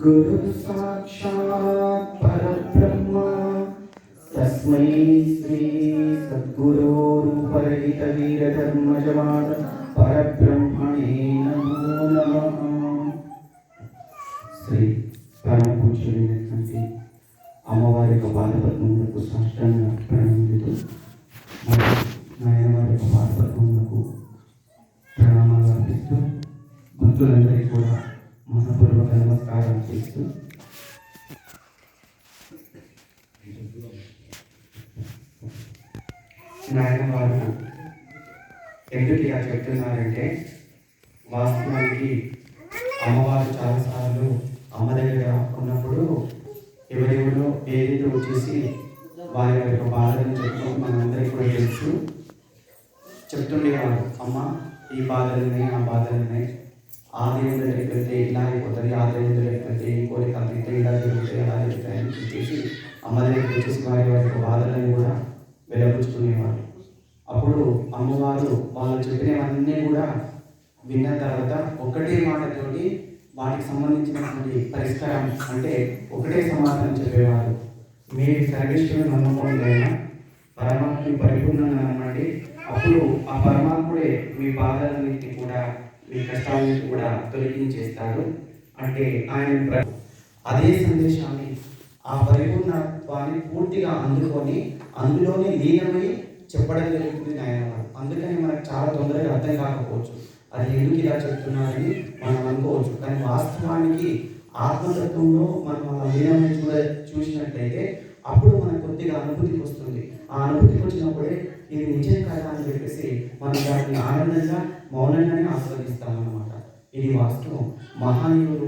गुरु साक्षात् परब्रह्म तस्मै श्री सद्गुरोरुपरहितवीरधर्मजमात परब्रह्मणे नमो नमः। శ్రీ పరమపూజ్యులైనటువంటి అమ్మవారి యొక్క పాదపద్మములకు సాష్టాంగ ప్రణామములు మరియు నాయనవారి యొక్క పాదపద్మములకు ప్రణామాలు అర్పిస్తూ భక్తులందరికీ కూడా మనపూర్వక నమస్కారం చేస్తూ నాయనవారు ఎందుకు ఇలా చెప్తున్నారంటే, వాస్తవానికి అమ్మవారు చాలాసార్లు అమ్మ దగ్గర ఉన్నప్పుడు ఎవరెవరో ఏదేదో వచ్చేసి వారి యొక్క బాధలను చెప్తూ మనందరికీ కూడా తెలుసు చెప్తుండేవారు. అమ్మ ఈ బాధలు ఉన్నాయి, ఆ బాధలు ఉన్నాయి, ఆ దేవుని దగ్గరికి వెళ్తే ఇలా అయిపోతుంది, ఆ దేవుని దగ్గరికి వెళ్తే ఈ కోరిక తీస్తే ఇలా జరుగుతాయి, అలా జరుగుతాయి అని చెప్పేసి అమ్మ దగ్గరికి వచ్చేసి వారి యొక్క బాధలను కూడా వెలబుచ్చుకునేవారు. అప్పుడు అమ్మవారు వాళ్ళు చెప్పినవన్నీ కూడా విన్న తర్వాత ఒకటే మాటతోటి వాటికి సంబంధించినటువంటి పరిష్కారం అంటే ఒకటే సమాధానం చెప్పేవారు. మీరు సర్వేశ్వరుని నమ్మకంలోనైనా పరమాత్మని పరిపూర్ణంగా నమ్మండి, అప్పుడు ఆ పరమాత్ముడే మీ బాధలన్నింటినీ కూడా మీ కష్టాలను కూడా తొలగించేస్తాడు అంటే ఆయన అదే సందేశాన్ని ఆ పరిపూర్ణత్వాన్ని పూర్తిగా అందుకొని అందులోనే లీనమై చెప్పడం జరుగుతుంది నాయనవారు. అందుకని మనకు చాలా తొందరగా అర్థం కాకపోవచ్చు, అది ఎందుకు ఇలా చెప్తున్నారని మనం అనుకోవచ్చు. కానీ వాస్తవానికి ఆత్మతత్వంలో మనం అలా లీనమై చూసినట్లయితే అప్పుడు మనకు కొద్దిగా అనుభూతికి వస్తుంది. ఆ అనుభూతికి వచ్చినప్పుడే ఇది నిజం కదా అని చెప్పేసి మనం దాన్ని ఆనందంగా మౌనంగానే ఆస్వాదిస్తాం అన్నమాట. ఇది వాస్తవం. మహానీయులు